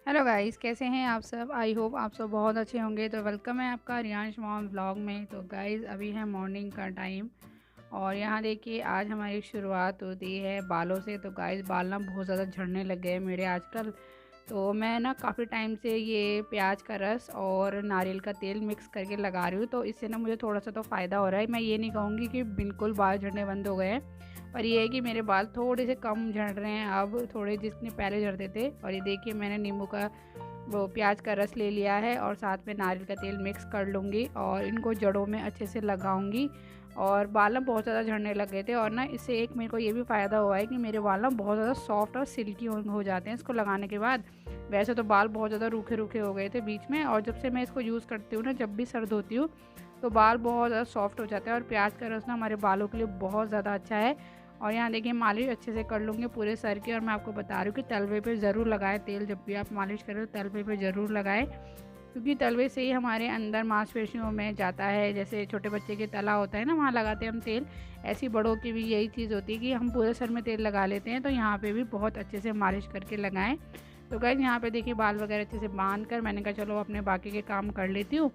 Hello guys, कैसे हैं आप सब। आई होप आप सब बहुत अच्छे होंगे। तो वेलकम है आपका रियांश मॉम व्लॉग में। तो गाइस अभी है मॉर्निंग का टाइम और यहाँ देखिए आज हमारी शुरुआत होती है बालों से। तो गाइस बाल ना बहुत ज़्यादा झड़ने लग गए हैं मेरे आजकल। तो मैं ना काफ़ी टाइम से ये प्याज का रस और नारियल का तेल मिक्स करके लगा रही हूँ। तो इससे ना मुझे थोड़ा सा तो फ़ायदा हो रहा है। मैं ये नहीं कहूँगी कि बिल्कुल बाल झड़ने बंद हो गए हैं, पर ये है कि मेरे बाल थोड़े से कम झड़ रहे हैं अब, थोड़े जितने पहले झड़ते थे। और ये देखिए मैंने नींबू का वो प्याज का रस ले लिया है और साथ में नारियल का तेल मिक्स कर लूँगी और इनको जड़ों में अच्छे से लगाऊंगी। और बाल ना बहुत ज़्यादा झड़ने लग गए थे और ना इससे एक मेरे को ये भी फ़ायदा हुआ है कि मेरे बाल ना बहुत ज़्यादा सॉफ्ट और सिल्की हो जाते हैं इसको लगाने के बाद। वैसे तो बाल बहुत ज़्यादा रूखे रूखे हो गए थे बीच में, और जब से मैं इसको यूज़ करती हूँ ना, जब भी सर्द होती हूँ तो बाल बहुत ज़्यादा सॉफ्ट हो जाते हैं। और प्याज का रस ना हमारे बालों के लिए बहुत ज़्यादा अच्छा है। और यहाँ देखिए मालिश अच्छे से कर लूँगी पूरे सर की। और मैं आपको बता रही हूँ कि तलवे पे ज़रूर लगाएं तेल, जब भी आप मालिश करें तो तलवे पे ज़रूर लगाएं, क्योंकि तलवे से ही हमारे अंदर मांसपेशियों में जाता है। जैसे छोटे बच्चे के तला होता है ना, वहाँ लगाते हैं हम तेल, ऐसी बड़ों की भी यही चीज़ होती है कि हम पूरे सर में तेल लगा लेते हैं। तो यहाँ पे भी बहुत अच्छे से मालिश करके लगाएं। तो गाइस यहाँ पे देखिए बाल वगैरह अच्छे से बांध कर मैंने कहा चलो अपने बाकी के काम कर लेती हूँ।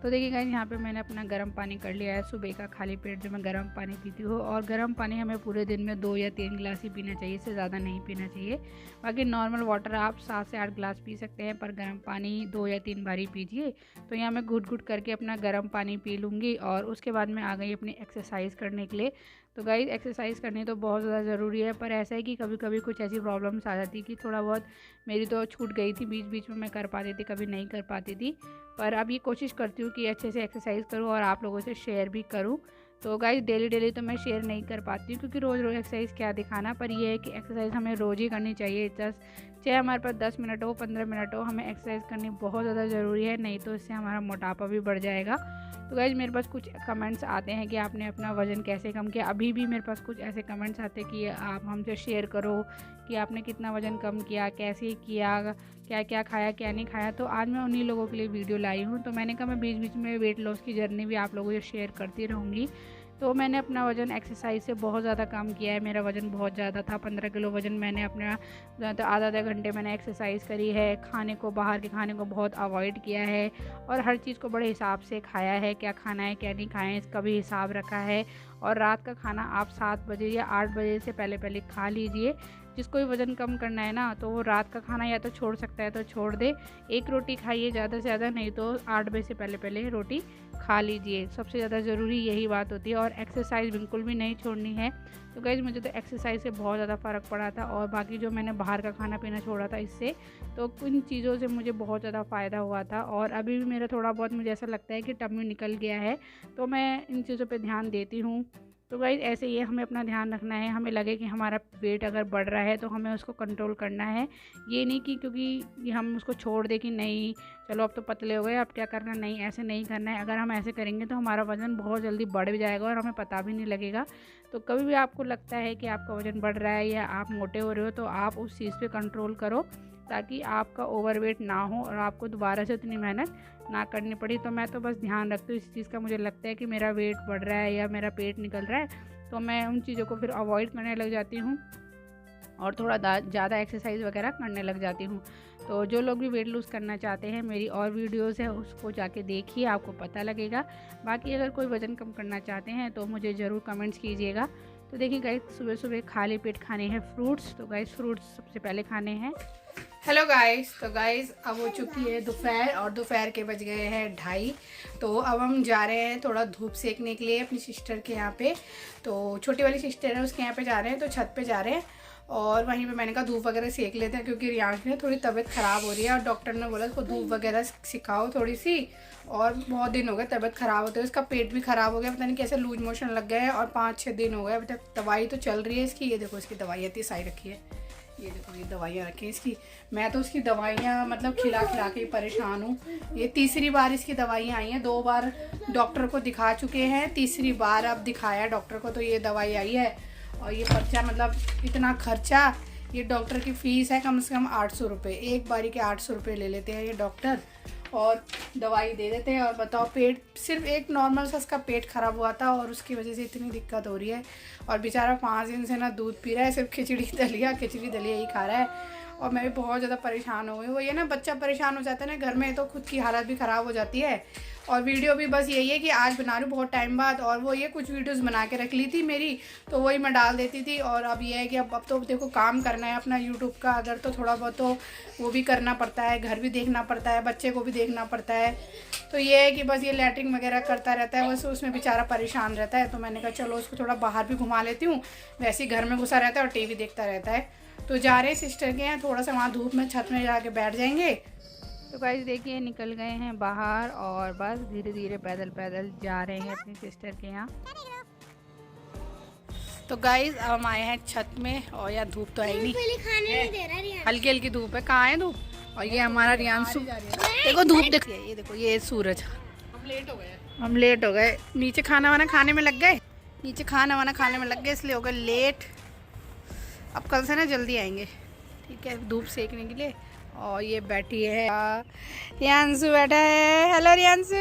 तो देखिए गाइस यहाँ पे मैंने अपना गर्म पानी कर लिया है। सुबह का खाली पेट जो मैं गर्म पानी पीती हूँ, और गर्म पानी हमें पूरे दिन में 2 या 3 गिलास ही पीना चाहिए, इससे ज़्यादा नहीं पीना चाहिए। बाकी नॉर्मल वाटर आप 7 से 8 गिलास पी सकते हैं, पर गर्म पानी 2 या 3 बार ही पीजिए। तो यहाँ मैं घुट घुट करके अपना गर्म पानी पी लूँगी और उसके बाद मैं आ गई अपनी एक्सरसाइज करने के लिए। तो गाइस एक्सरसाइज करनी तो बहुत ज़्यादा ज़रूरी है, पर ऐसा है कि कभी कभी कुछ ऐसी प्रॉब्लम्स आ जाती कि थोड़ा बहुत मेरी तो छूट गई थी, बीच बीच में मैं कर पाती थी, कभी नहीं कर पाती थी। पर अब ये कोशिश करती हूँ कि अच्छे से एक्सरसाइज करूँ और आप लोगों से शेयर भी करूँ। तो गाइस डेली डेली तो मैं शेयर नहीं कर पाती हूँ, क्योंकि रोज़ रोज़ एक्सरसाइज क्या दिखाना। पर ये है कि एक्सरसाइज हमें रोज़ ही करनी चाहिए। चाहे हमारे पास 10 मिनट हो, 15 मिनट हो, हमें एक्सरसाइज करनी बहुत ज़्यादा ज़रूरी है, नहीं तो इससे हमारा मोटापा भी बढ़ जाएगा। तो गाइस मेरे पास कुछ कमेंट्स आते हैं कि आपने अपना वज़न कैसे कम किया। अभी भी मेरे पास कुछ ऐसे कमेंट्स आते हैं कि आप हमसे शेयर करो कि आपने कितना वज़न कम किया, कैसे किया, क्या क्या खाया क्या नहीं खाया। तो आज मैं उन्हीं लोगों के लिए वीडियो लाई हूँ। तो मैंने कहा मैं बीच बीच में वेट लॉस की जर्नी भी आप लोगों से शेयर करती रहूँगी। तो मैंने अपना वज़न एक्सरसाइज से बहुत ज़्यादा कम किया है। मेरा वज़न बहुत ज़्यादा था, 15 किलो वज़न मैंने अपना, तो आधा आधा घंटे मैंने एक्सरसाइज करी है। खाने को, बाहर के खाने को बहुत अवॉइड किया है और हर चीज़ को बड़े हिसाब से खाया है। क्या खाना है क्या नहीं खाना है इसका भी हिसाब रखा है। और रात का खाना आप 7 बजे या 8 बजे से पहले पहले खा लीजिए। जिसको भी वज़न कम करना है ना, तो वो रात का खाना या तो छोड़ सकता है तो छोड़ दे। एक रोटी खाइए ज़्यादा से ज़्यादा, नहीं तो 8 बजे से पहले पहले रोटी खा लीजिए। सबसे ज़्यादा ज़रूरी यही बात होती है। और एक्सरसाइज बिल्कुल भी नहीं छोड़नी है। तो गाइस मुझे तो एक्सरसाइज से बहुत ज़्यादा फ़र्क पड़ा था, और बाकी जो मैंने बाहर का खाना पीना छोड़ा था इससे, तो इन चीज़ों से मुझे बहुत ज़्यादा फ़ायदा हुआ था। और अभी भी मेरा थोड़ा बहुत मुझे ऐसा लगता है कि टम्मी निकल गया है, तो मैं इन चीज़ों पे ध्यान देती हूँ। तो गाइस ऐसे ही हमें अपना ध्यान रखना है। हमें लगे कि हमारा वेट अगर बढ़ रहा है तो हमें उसको कंट्रोल करना है। ये नहीं कि क्योंकि हम उसको छोड़ दें कि नहीं चलो अब तो पतले हो गए अब क्या करना, नहीं ऐसे नहीं करना है। अगर हम ऐसे करेंगे तो हमारा वज़न बहुत जल्दी बढ़ भी जाएगा और हमें पता भी नहीं लगेगा। तो कभी भी आपको लगता है कि आपका वज़न बढ़ रहा है या आप मोटे हो रहे हो, तो आप उस चीज़ पे कंट्रोल करो, ताकि आपका ओवरवेट ना हो और आपको दोबारा से उतनी मेहनत ना करनी पड़ी। तो मैं तो बस ध्यान रखती हूँ इस चीज़ का। मुझे लगता है कि मेरा वेट बढ़ रहा है या मेरा पेट निकल रहा है, तो मैं उन चीज़ों को फिर अवॉइड करने लग जाती हूँ और थोड़ा ज़्यादा एक्सरसाइज वगैरह करने लग जाती हूँ। तो जो लोग भी वेट लूज़ करना चाहते हैं, मेरी और वीडियोज़ है उसको जाके देखिए, आपको पता लगेगा। बाकी अगर कोई वज़न कम करना चाहते हैं तो मुझे ज़रूर कमेंट्स कीजिएगा। तो देखिए गाइस सुबह सुबह खाली पेट खाने हैं फ्रूट्स। तो गाइस फ्रूट्स सबसे पहले खाने हैं। हेलो गाइस, तो गाइस अब हो चुकी है दोपहर और दोपहर के बज गए हैं 2:30। तो अब हम जा रहे हैं थोड़ा धूप सेकने के लिए अपनी सिस्टर के यहाँ पे। तो छोटी वाली सिस्टर है उसके यहाँ पे जा रहे हैं, तो छत पे जा रहे हैं और वहीं पे मैंने कहा धूप वगैरह सेक लेते हैं, क्योंकि रियांश में थोड़ी तबीयत ख़राब हो रही है और डॉक्टर ने बोला उसको धूप वगैरह सिखाओ थोड़ी सी। और बहुत दिन हो गए तबीयत ख़राब होते है, उसका पेट भी ख़राब हो गया, पता नहीं कैसे लूज मोशन लग गए हैं और 5-6 दिन हो गए अभी तक। दवाई तो चल रही है इसकी, ये देखो इसकी दवाई इतनी सारी रखी है, ये देखो ये दवाइयाँ रखी हैं इसकी। मैं तो उसकी दवाइयाँ मतलब खिला खिला के परेशान हूँ। ये तीसरी बार इसकी दवाइयाँ आई हैं, 2 बार डॉक्टर को दिखा चुके हैं, तीसरी बार अब दिखाया डॉक्टर को तो ये दवाई आई है। और ये पर्चा मतलब इतना खर्चा, ये डॉक्टर की फ़ीस है कम से कम 800 रुपये, एक बारी के 800 रुपये ले लेते हैं ये डॉक्टर और दवाई दे देते हैं। और बताओ पेट, सिर्फ एक नॉर्मल सा उसका पेट ख़राब हुआ था और उसकी वजह से इतनी दिक्कत हो रही है। और बेचारा 5 दिन से ना दूध पी रहा है, सिर्फ खिचड़ी दलिया ही खा रहा है। और मैं भी बहुत ज़्यादा परेशान हो गई। वो ये ना बच्चा परेशान हो जाता है ना घर में, तो खुद की हालत भी ख़राब हो जाती है। और वीडियो भी बस यही है कि आज बना रही हूँ बहुत टाइम बाद, और वो ये कुछ वीडियोस बना के रख ली थी मेरी, तो वही मैं डाल देती थी। और अब ये है कि अब तो देखो काम करना है अपना यूट्यूब का, अगर तो थोड़ा बहुत तो वो भी करना पड़ता है, घर भी देखना पड़ता है, बच्चे को भी देखना पड़ता है। तो ये है कि बस ये लैट्रिन वगैरह करता रहता है, बस उसमें बेचारा परेशान रहता है। तो मैंने कहा चलो उसको थोड़ा बाहर भी घुमा लेती हूँ, वैसे ही घर में घुसा रहता है और टीवी देखता रहता है। तो जा रहे हैं सिस्टर के यहाँ, थोड़ा सा वहाँ धूप में छत में जाके बैठ जाएंगे। तो गाइस देखिए निकल गए हैं बाहर और बस धीरे धीरे पैदल पैदल जा रहे हैं अपनी सिस्टर के यहाँ। तो गाइस अब हम आए हैं छत में, और यार धूप तो है ही नहीं, हल्की हल्की धूप है। कहाँ है धूप? और ये हमारा रियांशु, देखो धूप देखिए, ये देखो ये सूरज। हम लेट हो गए, नीचे खाना वाना खाने में लग गए, इसलिए हो गए लेट। अब कल से ना जल्दी आएंगे, ठीक है, धूप सेकने के लिए। और ये बैठी है रियांशु, बैठा है। हेलो रियांशु,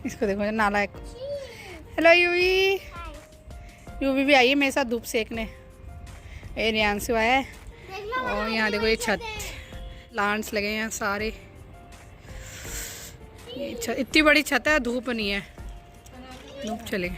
इसको देखो नालायक। हेलो यूवी भी आई है मेरे साथ धूप सेकने। ये रियांशु आया है। और यहाँ देखो ये छत, प्लांट्स लगे हैं सारे। ये छत इतनी बड़ी छत है, धूप नहीं है, धूप चलेगी।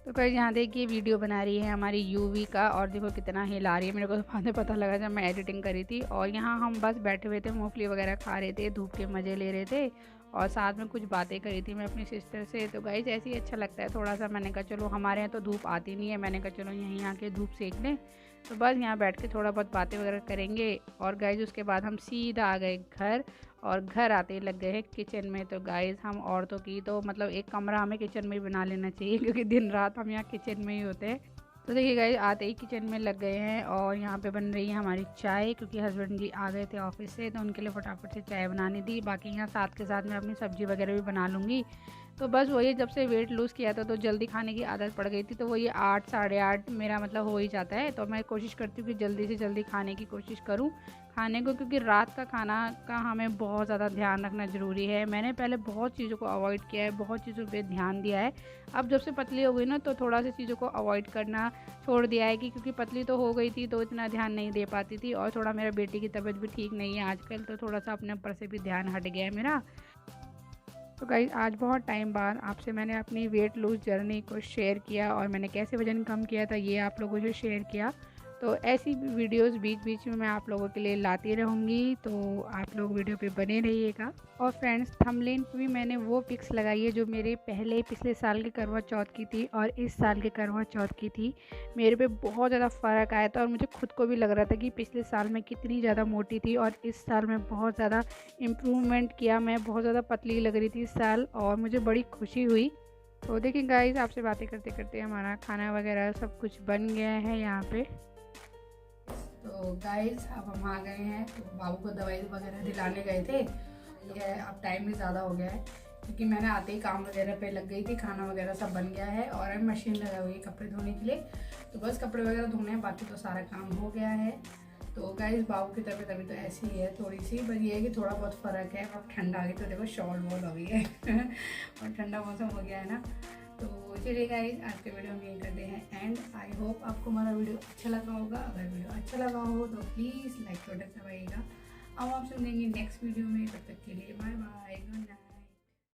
तो कल यहाँ देखिए वीडियो बना रही है हमारी यूवी का, और देखो कितना हिला रही है। मेरे को तो बाद में पता लगा जब मैं एडिटिंग करी थी। और यहाँ हम बस बैठे हुए थे, मूंगफली वगैरह खा रहे थे, धूप के मज़े ले रहे थे, और साथ में कुछ बातें करी थी मैं अपनी सिस्टर से। तो गाइस ऐसे ही अच्छा लगता है थोड़ा सा। मैंने कहा चलो, हमारे यहाँ तो धूप आती नहीं है, मैंने कहा चलो यहीं आके धूप सेक लें। तो बस यहाँ बैठ के थोड़ा बहुत बातें वगैरह करेंगे। और गाइस उसके बाद हम सीधा आ गए घर, और घर आते ही लग गए हैं किचन में। तो गाइस हम औरतों की तो मतलब एक कमरा हमें किचन में ही बना लेना चाहिए, क्योंकि दिन रात हम यहाँ किचन में ही होते हैं। तो देखिए गाइस आते ही किचन में लग गए हैं, और यहाँ पे बन रही है हमारी चाय, क्योंकि हस्बैंड जी आ गए थे ऑफिस से, तो उनके लिए फटाफट से चाय बनानी थी। बाकी यहाँ साथ के साथ मैं अपनी सब्ज़ी वगैरह भी बना लूँगी। तो बस वही, जब से वेट लूज़ किया था तो जल्दी खाने की आदत पड़ गई थी, तो वही 8 साढ़े 8 मेरा मतलब हो ही जाता है। तो मैं कोशिश करती हूँ कि जल्दी से जल्दी खाने की कोशिश करूँ खाने को, क्योंकि रात का खाना का हमें बहुत ज़्यादा ध्यान रखना ज़रूरी है। मैंने पहले बहुत चीज़ों को अवॉइड किया है, बहुत चीज़ों पे ध्यान दिया है। अब जब से पतली हो गई ना, तो थोड़ा सी चीज़ों को अवॉइड करना छोड़ दिया है, कि क्योंकि पतली तो हो गई थी तो इतना ध्यान नहीं दे पाती थी। और थोड़ा मेरा बेटी की तबीयत भी ठीक नहीं है आजकल, तो थोड़ा सा अपने ऊपर से भी ध्यान हट गया है मेरा। तो गाइस आज बहुत टाइम बाद आपसे मैंने अपनी वेट लूज़ जर्नी को शेयर किया, और मैंने कैसे वज़न कम किया था ये आप लोगों से शेयर किया। तो ऐसी वीडियोस बीच बीच में मैं आप लोगों के लिए लाती रहूँगी, तो आप लोग वीडियो पे बने रहिएगा। और फ्रेंड्स थंबनेल पे भी मैंने वो पिक्स लगाई है जो मेरे पिछले साल के करवा चौथ की थी और इस साल के करवा चौथ की थी। मेरे पे बहुत ज़्यादा फ़र्क आया था, और मुझे खुद को भी लग रहा था कि पिछले साल मैं कितनी ज़्यादा मोटी थी, और इस साल मैं बहुत ज़्यादा इम्प्रूवमेंट किया। मैं बहुत ज़्यादा पतली लग रही थी इस साल, और मुझे बड़ी खुशी हुई। तो देखिए गाइस आपसे बातें करते करते हमारा खाना वगैरह सब कुछ बन गया है यहाँ पे। तो गाइस अब हम आ गए हैं, तो बाबू को दवाई वगैरह दिलाने गए थे। ये अब टाइम भी ज़्यादा हो गया है, क्योंकि मैंने आते ही काम वगैरह पे लग गई थी, खाना वगैरह सब बन गया है, और अब मशीन लगा हुई है कपड़े धोने के लिए। तो बस कपड़े वगैरह धोने हैं, बाकी तो सारा काम हो गया है। तो गाइस बाबू की तबीयत अभी तो ऐसी ही है थोड़ी सी, बस ये है कि थोड़ा बहुत फ़र्क है। अब ठंडा आ गई तो देखो शॉल वॉल हो गई है और ठंडा मौसम हो गया है ना। तो चलिए गाइस आज के वीडियो में यही करते हैं एंड। आई होप आपको हमारा वीडियो अच्छा लगा होगा। अगर वीडियो अच्छा लगा हो तो प्लीज़ लाइक बटन दबाइएगा। अब आप सुनेंगे नेक्स्ट वीडियो में, तब तक के लिए बाय बाय, गुड नाइट।